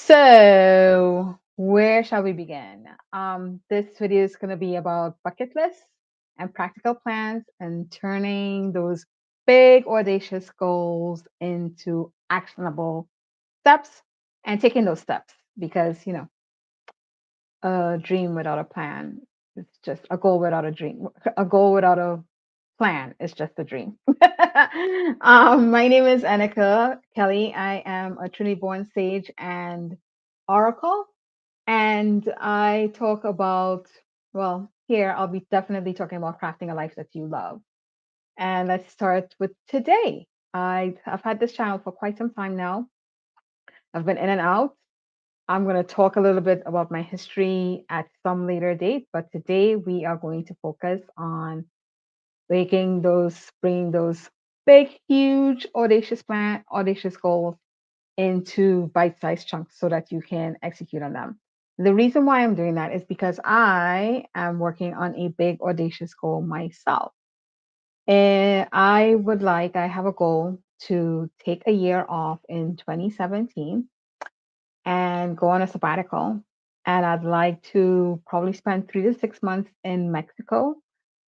So, where shall we begin? This video is going to be about bucket lists and practical plans and turning those big, audacious goals into actionable steps and taking those steps because, a dream without a plan is just a goal without a dream. A goal without a plan is just a dream. My name is Nneka Kelly. I am a Trini-born sage and oracle. And I talk about, well, here I'll be definitely talking about crafting a life that you love. And let's start with today. I've had this channel for quite some time now. I've been in and out. I'm going to talk a little bit about my history at some later date, but today we are going to focus on bringing those big, huge, audacious goals into bite-sized chunks so that you can execute on them. The reason why I'm doing that is because I am working on a big, audacious goal myself. And I have a goal to take a year off in 2017 and go on a sabbatical. And I'd like to probably spend 3 to 6 months in Mexico.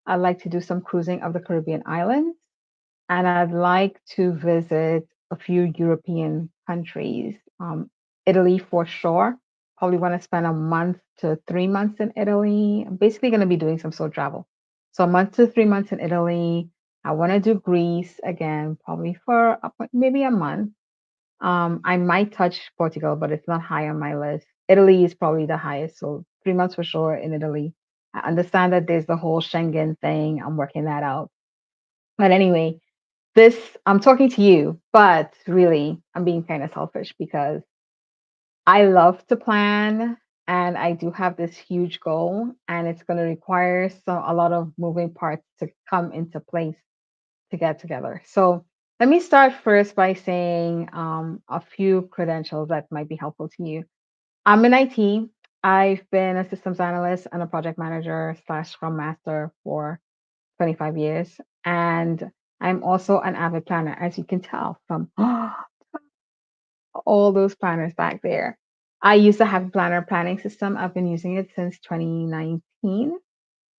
I'd like to do some cruising of the Caribbean islands, and I'd like to visit a few European countries. Italy for sure. Probably want to spend a month to 3 months in Italy. I'm basically going to be doing some soul travel. So a month to 3 months in Italy. I want to do Greece again, probably for maybe a month. I might touch Portugal, but it's not high on my list. Italy is probably the highest, so 3 months for sure in Italy. I understand that there's the whole Schengen thing. I'm working that out. But anyway, this I'm talking to you, but really I'm being kind of selfish because I love to plan and I do have this huge goal and it's going to require a lot of moving parts to come into place to get together. So let me start first by saying a few credentials that might be helpful to you. I'm in IT. I've been a systems analyst and a project manager slash scrum master for 25 years. And I'm also an avid planner, as you can tell from all those planners back there. I used to have a planner planning system. I've been using it since 2019.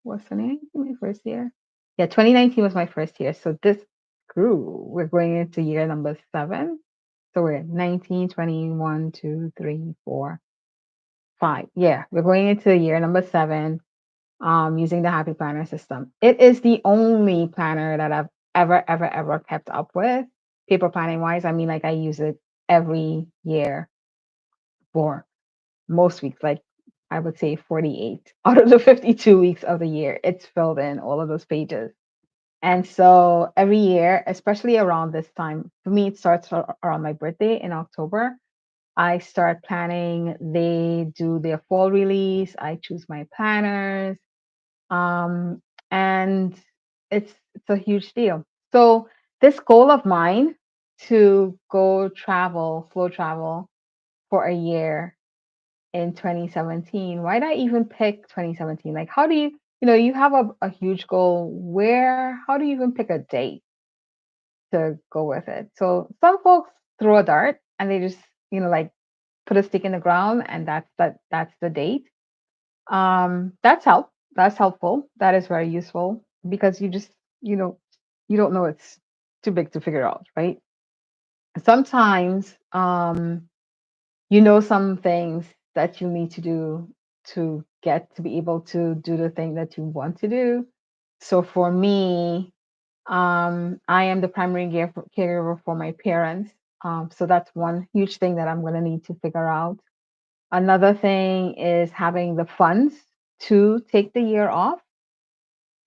Was 2019 my first year? Yeah, 2019 was my first year. So this grew. We're going into year number 7. So we're 19, 21, 2, 3, 4, 5. Yeah, we're going into year number 7 using the Happy Planner system. It is the only planner that I've ever kept up with. Paper planning wise, I mean, like I use it every year for most weeks, like I would say 48 out of the 52 weeks of the year. It's filled in all of those pages. And so every year, especially around this time, for me, it starts around my birthday in October. I start planning. They do their fall release. I choose my planners. Um, and it's a huge deal. So this goal of mine to go travel, slow travel for a year in 2017. Why did I even pick 2017? Like, how do you have a huge goal. How do you even pick a date to go with it? So some folks throw a dart and they just, like put a stick in the ground and that's the date. That's helpful. That is very useful because you know, you don't know it's too big to figure out, right? Sometimes, some things that you need to do to get to be able to do the thing that you want to do. So for me, I am the primary caregiver for my parents. So that's one huge thing that I'm going to need to figure out. Another thing is having the funds to take the year off.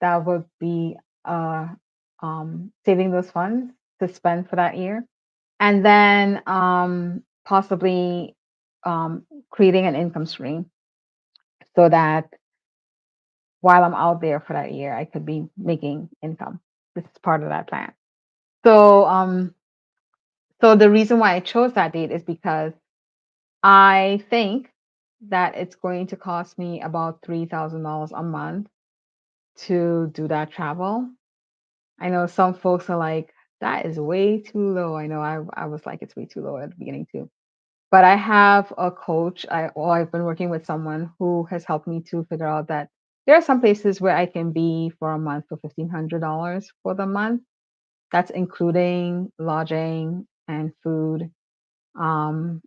That would be saving those funds to spend for that year. And then possibly creating an income stream so that while I'm out there for that year, I could be making income. This is part of that plan. So, so the reason why I chose that date is because I think that it's going to cost me about $3,000 a month to do that travel. I know some folks are like, that is way too low. I know I was like, it's way too low at the beginning too. But I have a coach. I've been working with someone who has helped me to figure out that there are some places where I can be for a month for $1,500 for the month. That's including lodging and food, and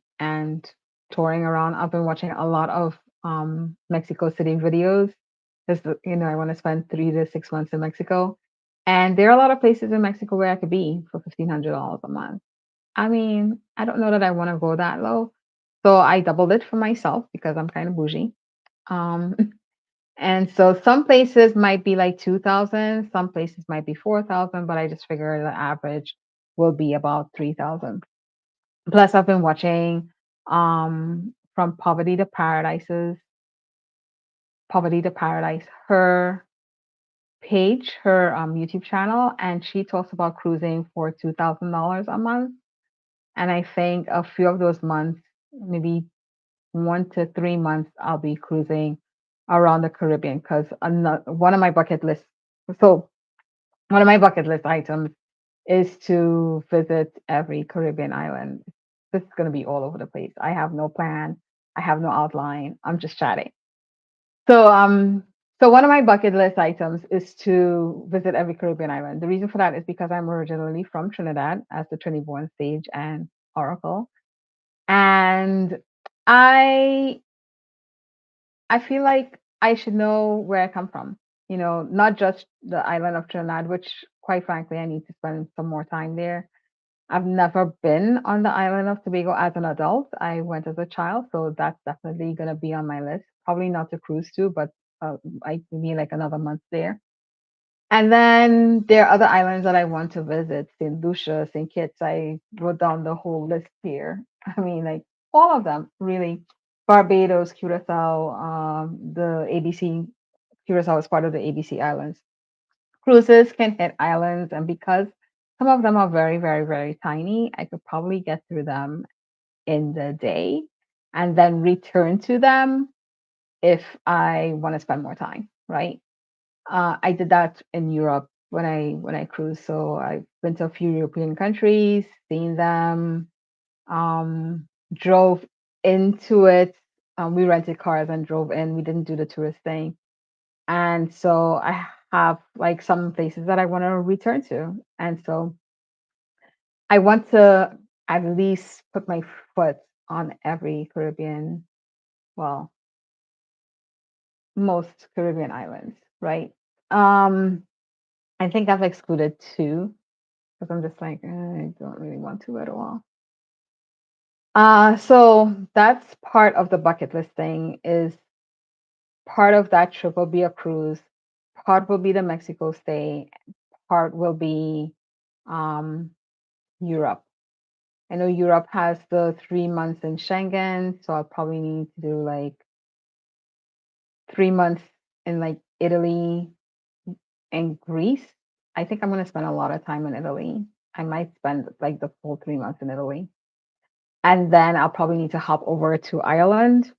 touring around. I've been watching a lot of Mexico City videos because I want to spend 3 to 6 months in Mexico, and there are a lot of places in Mexico where I could be for $1,500 a month. I mean, I don't know that I want to go that low, so I doubled it for myself because I'm kind of bougie. Um, and so some places might be like 2,000, some places might be 4,000, but I just figure the average will be about 3,000. Plus, I've been watching from Poverty to Paradise, her page, her YouTube channel, and she talks about cruising for $2,000 a month. And I think a few of those months, maybe 1 to 3 months, I'll be cruising around the Caribbean because one of my bucket lists. So one of my bucket list items is to visit every Caribbean island. This is going to be all over the place. I have no plan. I have no outline. I'm just chatting. So, so one of my bucket list items is to visit every Caribbean island. The reason for that is because I'm originally from Trinidad as the Trini-born sage and oracle, and I I feel like I should know where I come from. Not just the island of Trinidad, which quite frankly I need to spend some more time there. I've never been on the island of Tobago as an adult. I went as a child, so that's definitely gonna be on my list. Probably not to cruise to, but I need like another month there. And then there are other islands that I want to visit, St. Lucia, St. Kitts. I wrote down the whole list here. I mean, like all of them, really. Barbados, Curacao, the ABC, Curacao is part of the ABC Islands. Cruises can hit islands, and because some of them are very, very, very tiny, I could probably get through them in the day and then return to them if I want to spend more time, right? I did that in Europe when I cruised. So I've been to a few European countries, seen them, drove into it. We rented cars and drove in. We didn't do the tourist thing. And so I have like some places that I want to return to. And so I want to at least put my foot on every Caribbean, well, most Caribbean islands, right? Um, I think I've excluded two because I'm just like, I don't really want to at all. So that's part of the bucket list thing is part of that trip will be a cruise, part will be the Mexico stay, part will be um Europe. I know Europe has the 3 months in Schengen, so I'll probably need to do like 3 months in like Italy and Greece. I think I'm gonna spend a lot of time in Italy. I might spend like the full 3 months in Italy. And then I'll probably need to hop over to Ireland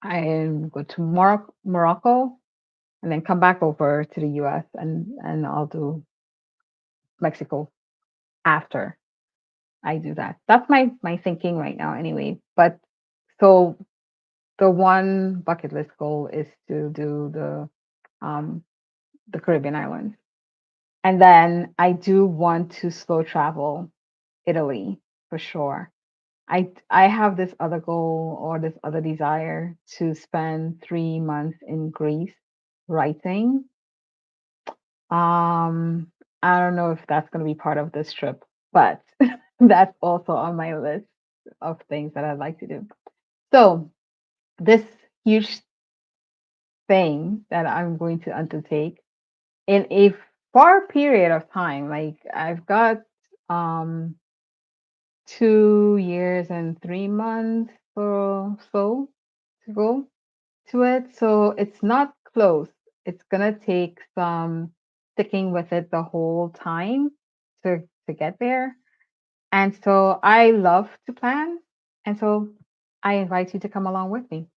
and go to Morocco and then come back over to the US and I'll do Mexico after I do that. That's my thinking right now anyway. But so the one bucket list goal is to do um the Caribbean islands. And then I do want to slow travel Italy for sure. I have this other goal or this other desire to spend 3 months in Greece writing. Um, I don't know if that's going to be part of this trip, but that's also on my list of things that I'd like to do. So this huge thing that I'm going to undertake in a far period of time, like I've got um 2 years and 3 months or so to go to it. So it's not close. It's gonna take some sticking with it the whole time to get there. And so I love to plan. And so I invite you to come along with me.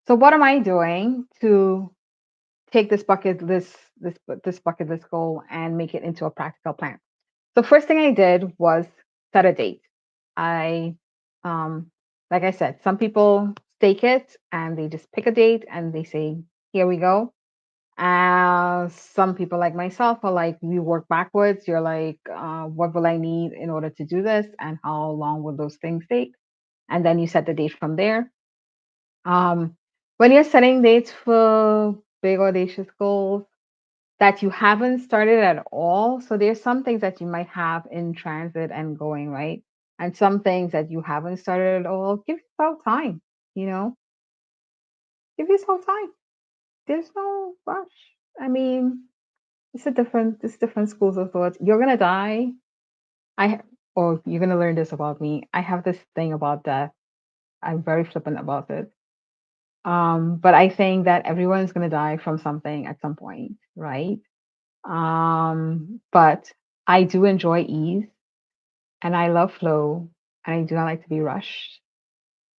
So what am I doing to take this bucket list goal and make it into a practical plan? So first thing I did was set a date. I Like I said, some people stake it and they just pick a date and they say, here we go. Some people like myself are like, we work backwards. You're like, what will I need in order to do this? And how long will those things take? And then you set the date from there. Um, when you're setting dates for big audacious goals that you haven't started at all, so there's some things that you might have in transit and going, right? And some things that you haven't started at all, give yourself time, you know, give yourself time. There's no rush. I mean, it's different schools of thought. You're gonna die. I or you're gonna learn this about me. I have this thing about death. I'm very flippant about it. But I think that everyone's gonna die from something at some point, right? But I do enjoy ease and I love flow and I do not like to be rushed.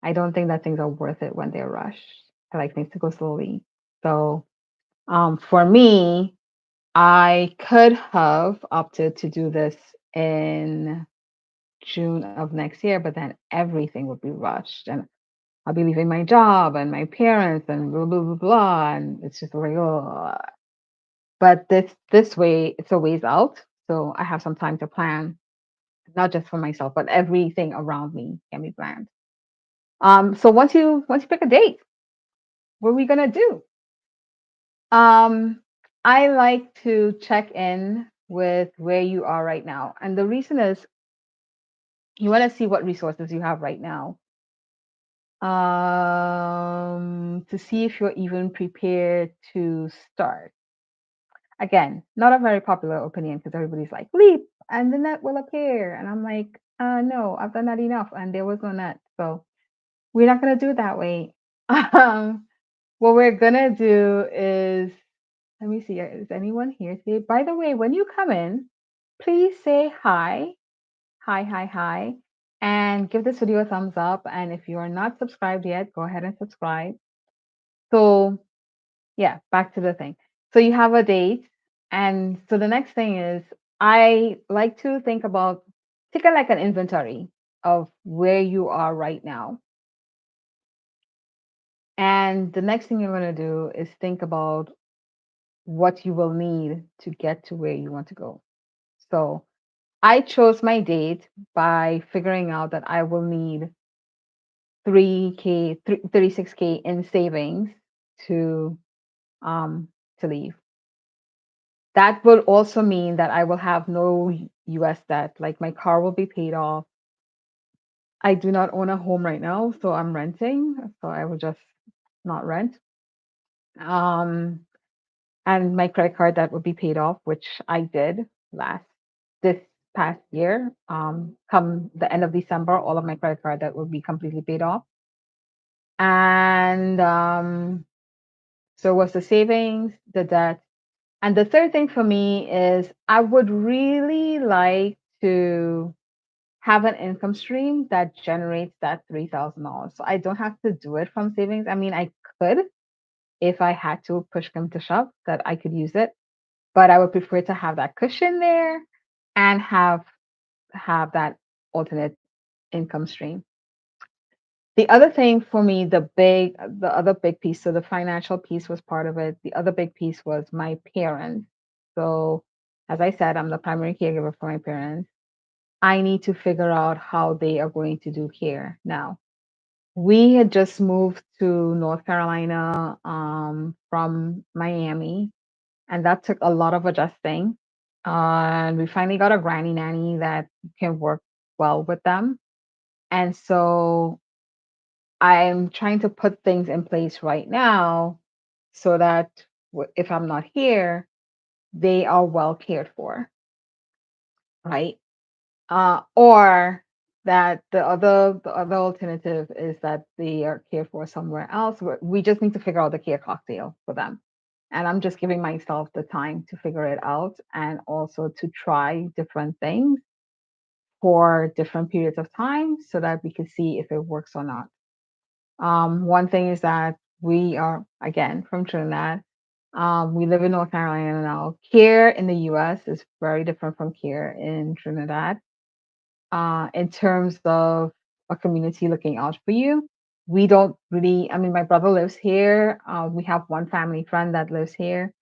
I don't think that things are worth it when they're rushed. I like things to go slowly. So for me, I could have opted to do this in June of next year, but then everything would be rushed and I'll be leaving my job and my parents and blah blah blah blah. And it's just like, oh. But this way, it's a ways out. So I have some time to plan, not just for myself, but everything around me can be planned. So once you pick a date, what are we gonna do? Um, I like to check in with where you are right now. And the reason is you want to see what resources you have right now. To see if you're even prepared to start. Again, not a very popular opinion because everybody's like, leap and the net will appear. And I'm like, no, I've done that enough and there was no net. So we're not going to do it that way. Um, what we're going to do is, let me see, is anyone here today? By the way, when you come in, please say hi, hi, hi, hi, and give this video a thumbs up. And if you are not subscribed yet, go ahead and subscribe. So yeah, back to the thing. So you have a date. And so the next thing is I like to think about take a, like an inventory of where you are right now. And the next thing you're going to do is think about what you will need to get to where you want to go. So I chose my date by figuring out that I will need 36K in savings to um to leave. That will also mean that I will have no US debt. Like my car will be paid off. I do not own a home right now, so I'm renting. So I will just not rent. Um, and my credit card that would be paid off, which I did last this past year. Come the end of December, all of my credit card that will be completely paid off. And so was the savings, the debt. And the third thing for me is I would really like to have an income stream that generates that $3,000. So I don't have to do it from savings. I mean, I could if I had to push come to shove that I could use it, but I would prefer to have that cushion there and have that alternate income stream. The other thing for me, the other big piece, so the financial piece was part of it. The other big piece was my parents. So as I said, I'm the primary caregiver for my parents. I need to figure out how they are going to do here now. We had just moved to North Carolina from Miami, and that took a lot of adjusting. And we finally got a granny nanny that can work well with them. And so I'm trying to put things in place right now so that if I'm not here, they are well cared for, right? Or that the other alternative is that they are cared for somewhere else. We just need to figure out the care cocktail for them. And I'm just giving myself the time to figure it out and also to try different things for different periods of time so that we can see if it works or not. One thing is that we are, again, from Trinidad. We live in North Carolina now. Care in the US is very different from care in Trinidad in terms of a community looking out for you. We don't really, I mean, my brother lives here. We have one family friend that lives here.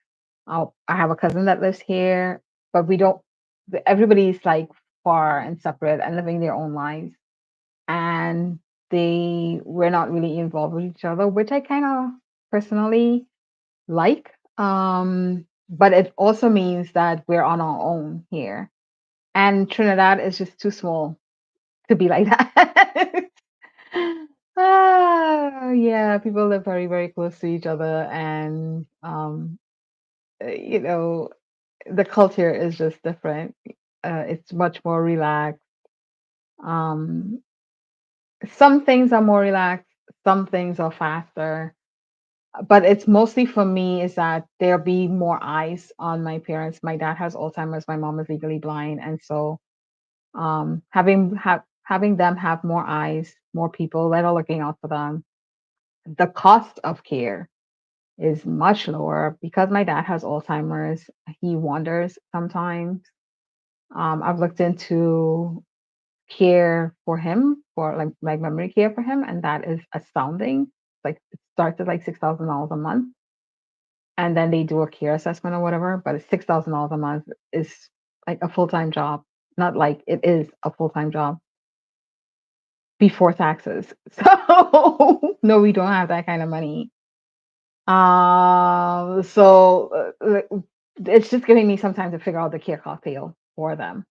I have a cousin that lives here, but we don't, everybody's like far and separate and living their own lives. And we're not really involved with each other, which I kind of personally like. But it also means that we're on our own here. And Trinidad is just too small to be like that. Yeah, people live very, very close to each other, and you know, the culture is just different. It's much more relaxed. Um, some things are more relaxed, some things are faster, but it's mostly for me is that there'll be more eyes on my parents. My dad has Alzheimer's, my mom is legally blind, and so having them have more eyes, more people that are looking out for them. The cost of care is much lower because my dad has Alzheimer's. He wanders sometimes. I've looked into care for him, for like memory care for him, and that is astounding. Like it starts at like $6,000 a month, and then they do a care assessment or whatever. But it's $6,000 a month is like a full time job. Not like it is a full time job before taxes. So no, we don't have that kind of money. It's just giving me some time to figure out the care cocktail for them.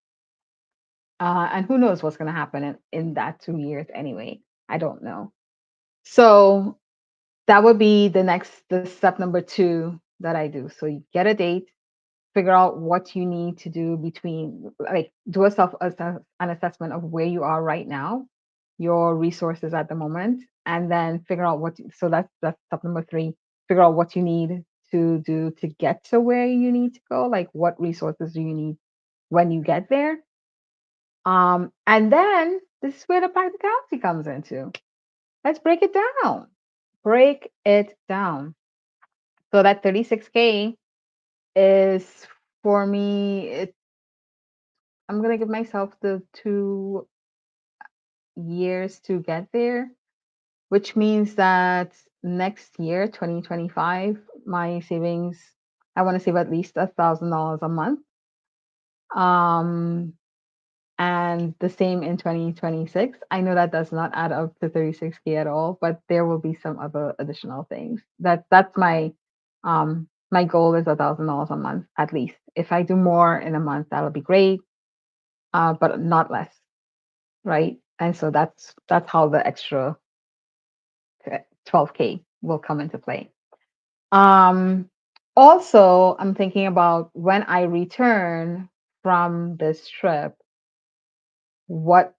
And who knows what's going to happen in that 2 years anyway. I don't know. So that would be the step number two that I do. So you get a date, figure out what you need to do between, like, do an assessment of where you are right now, your resources at the moment, and then figure out so that's step number three. Figure out what you need to do to get to where you need to go. Like, what resources do you need when you get there? And then this is where the practicality comes into. Let's break it down. Break it down. So that 36K is for me, I'm gonna give myself the 2 years to get there, which means that next year, 2025, my savings, I want to save at least $1,000 a month. Um, and the same in 2026. I know that does not add up to 36K at all, but there will be some other additional things. That's my goal is $1,000 a month at least. If I do more in a month, that'll be great, but not less, right? And so that's how the extra 12K will come into play. Um, Also, I'm thinking about when I return from this trip, what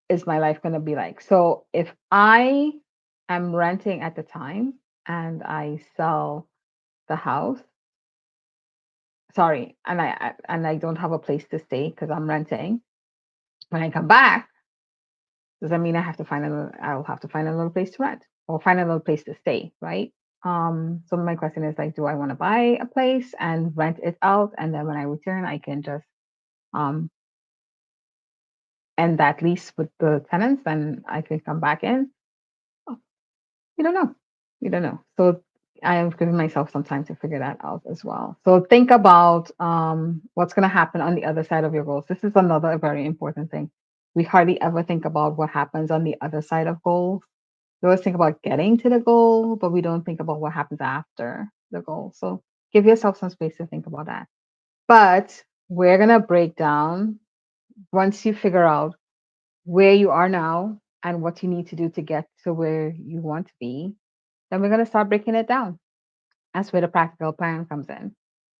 is my life going to be like? So if I am renting at the time and I sell the house, sorry, and I don't have a place to stay because I'm renting, when I come back, does that mean I'll have to find another place to rent or find another place to stay, right? So my question is like, do I want to buy a place and rent it out, and then when I return, I can just um end that lease with the tenants, and I can come back in? We don't know. We don't know. So I have given myself some time to figure that out as well. So think about what's going to happen on the other side of your goals. This is another very important thing. We hardly ever think about what happens on the other side of goals. We always think about getting to the goal, but we don't think about what happens after the goal. So give yourself some space to think about that. But we're going to break down once you figure out where you are now and what you need to do to get to where you want to be, then we're going to start breaking it down. That's where the practical plan comes in.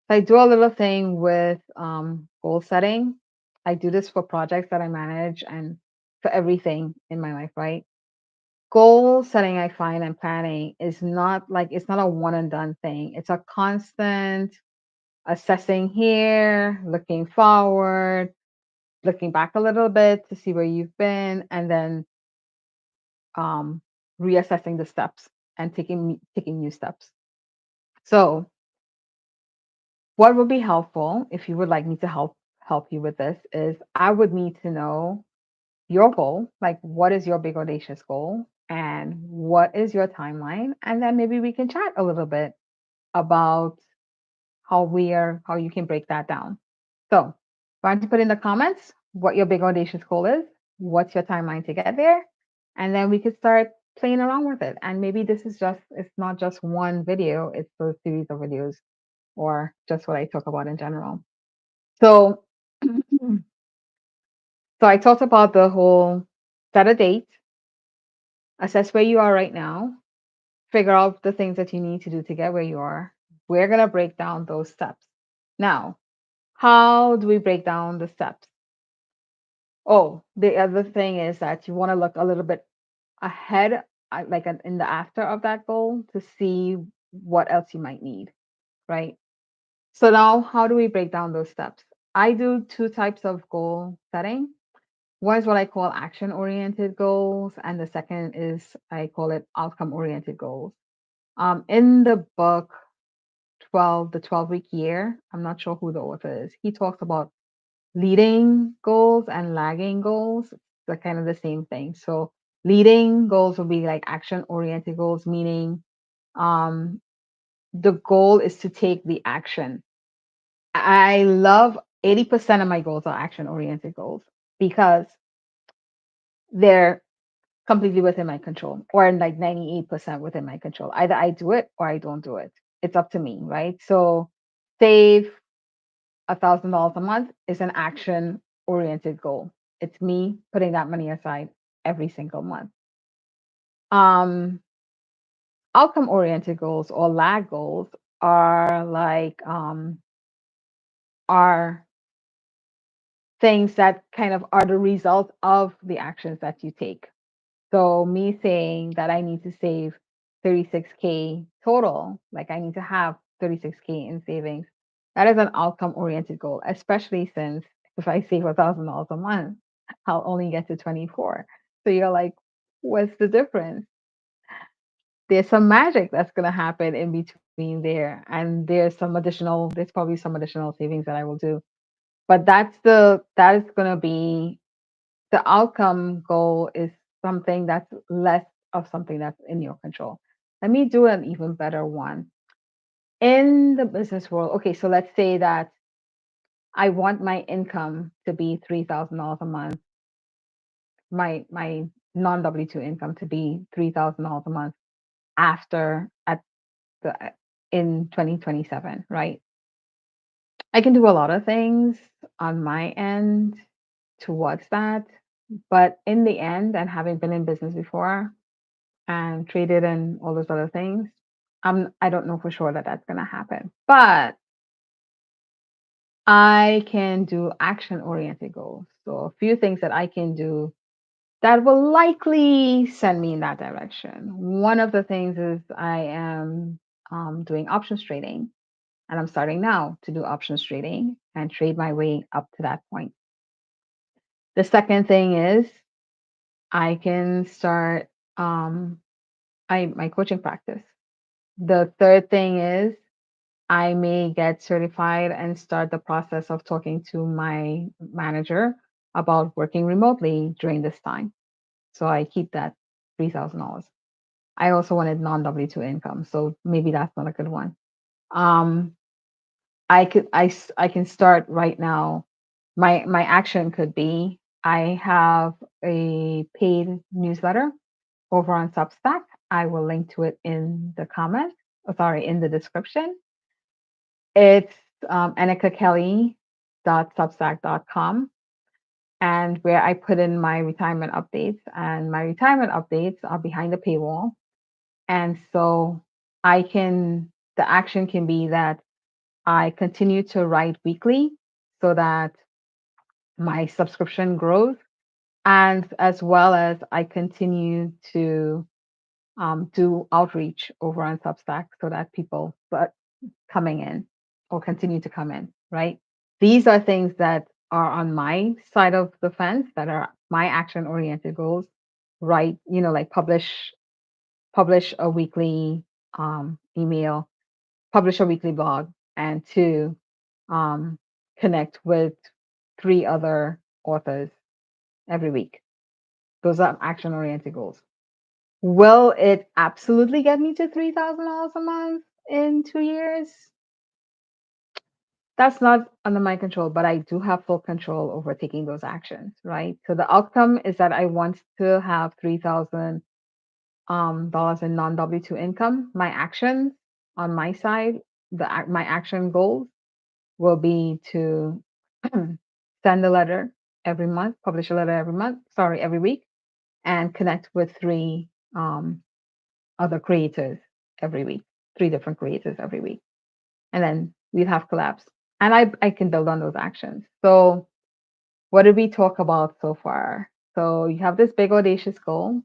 So I do a little thing with goal setting. I do this for projects that I manage and for everything in my life, right? Goal setting, I find, and planning is not like it's not a one and done thing. It's a constant assessing here, looking forward, looking back a little bit to see where you've been, and then um, reassessing the steps and taking new steps. So, what would be helpful if you would like me to help you with this is I would need to know your goal, like what is your big audacious goal and what is your timeline? And then maybe we can chat a little bit about how you can break that down. So why don't you put in the comments what your big audacious goal is, what's your timeline to get there, and then we could start playing around with it. And maybe it's not just one video, it's a series of videos or just what I talk about in general. So so I talked about the whole set a date, assess where you are right now, figure out the things that you need to do to get where you are. We're going to break down those steps. Now, how do we break down the steps? Oh, the other thing is that you want to look a little bit ahead, in the after of that goal to see what else you might need, right? So now, how do we break down those steps? I do two types of goal setting. One is what I call action oriented goals, and the second is I call it outcome oriented goals. In the book 12, the 12-week year, I'm not sure who the author is. He talks about leading goals and lagging goals. They're kind of the same thing. So leading goals will be like action oriented goals, meaning um, the goal is to take the action. I love 80% of my goals are action oriented goals because they're completely within my control, or like 98% within my control. Either I do it or I don't do it. It's up to me, right? So save $1,000 a month is an action oriented goal. It's me putting that money aside every single month. Um, Outcome oriented goals or lag goals are are things that kind of are the result of the actions that you take. So me saying that I need to save 36K total, like I need to have 36K in savings, that is an outcome oriented goal, especially since if I save $1,000 a month, I'll only get to 24. So you're like, what's the difference? There's some magic that's going to happen in between there. And there's probably some additional savings that I will do. But that is going to be the outcome goal is something that's less of something that's in your control. Let me do an even better one. In the business world, okay, so let's say that I want my income to be $3,000 a month, my non W-2 income to be $3,000 a month after at the in 2027, right? I can do a lot of things on my end towards that, but in the end, and having been in business before, and traded and all those other things. I don't know for sure that that's going to happen, but I can do action oriented goals. So a few things that I can do that will likely send me in that direction. One of the things is I am doing options trading, and I'm starting now to do options trading and trade my way up to that point. The second thing is I can start my coaching practice. The third thing is I may get certified and start the process of talking to my manager about working remotely during this time. So I keep that $3,000. I also wanted non W-2 income, so maybe that's not a good one. Um, I can start right now. My action could be I have a paid newsletter over on Substack. I will link to it in the comments. Sorry, in the description. It's nnekakelly.substack.com, and where I put in my retirement updates. And my retirement updates are behind the paywall. And so the action can be that I continue to write weekly so that my subscription grows, and as well as I continue to do outreach over on Substack so that people but coming in or continue to come in, right? These are things that are on my side of the fence that are my action oriented goals, right? Like publish a weekly email, publish a weekly blog, and to um, connect with three other authors every week. Those are action oriented goals. Will it absolutely get me to $3,000 a month in 2 years? That's not under my control, but I do have full control over taking those actions, right? So the outcome is that I want to have $3,000 in non W-2 income. My actions on my side, my action goals will be to send a letter every month, publish a letter every month, sorry, every week, and connect with three other creators every week, three different creators every week. And then we'd have collabs. And I can build on those actions. So what did we talk about so far? So you have this big audacious goal.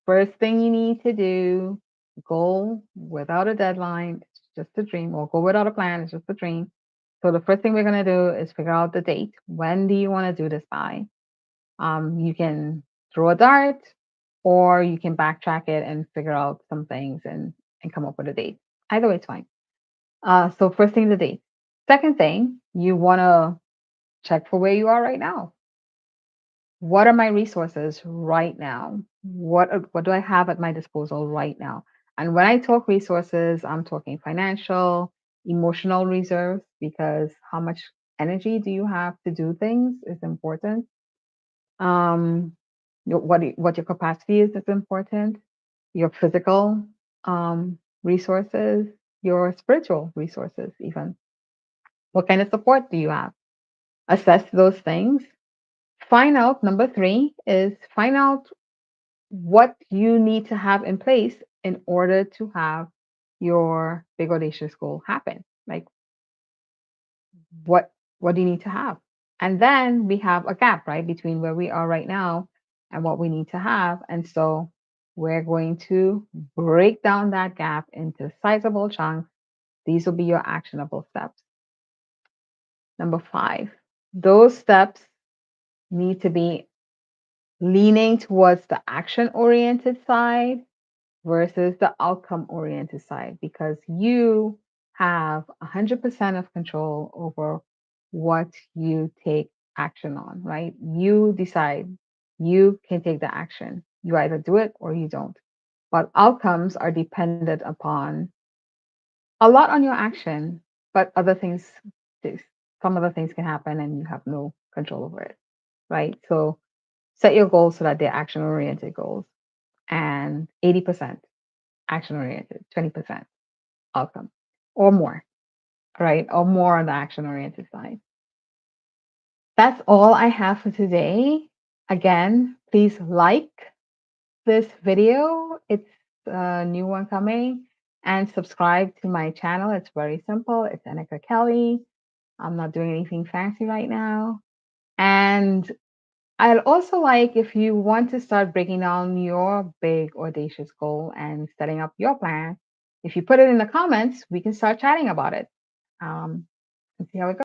First thing you need to do, goal without a deadline, it's just a dream, or go without a plan, it's just a dream. So the first thing we're gonna do is figure out the date. When do you want to do this by? You can throw a dart, or you can backtrack it and figure out some things and come up with a date. Either way, it's fine. So first thing, the date. Second thing, you want to check for where you are right now. What are my resources right now? What do I have at my disposal right now? And when I talk resources, I'm talking financial, emotional reserves, because how much energy do you have to do things is important. Um, what your capacity is important. Your physical resources, your spiritual resources, even. What kind of support do you have? Assess those things. Find out, number three is find out what you need to have in place in order to have your big audacious goal happen. Like what what do you need to have? And then we have a gap, right, between where we are right now and what we need to have. And so we're going to break down that gap into sizable chunks. These will be your actionable steps. Number five, those steps need to be leaning towards the action oriented side versus the outcome oriented side because you have 100% of control over what you take action on, right? You decide, you can take the action. You either do it or you don't. But outcomes are dependent upon a lot on your action, but other things, some other things can happen and you have no control over it, right? So set your goals so that they're action oriented goals and 80% action oriented, 20% outcome or more, right? Or more on the action oriented side. That's all I have for today. Again, please like this video. It's a new one coming and subscribe to my channel. It's very simple. It's Nneka Kelly. I'm not doing anything fancy right now. And I'd also like if you want to start breaking down your big audacious goal and setting up your plan, if you put it in the comments, we can start chatting about it and see how it goes.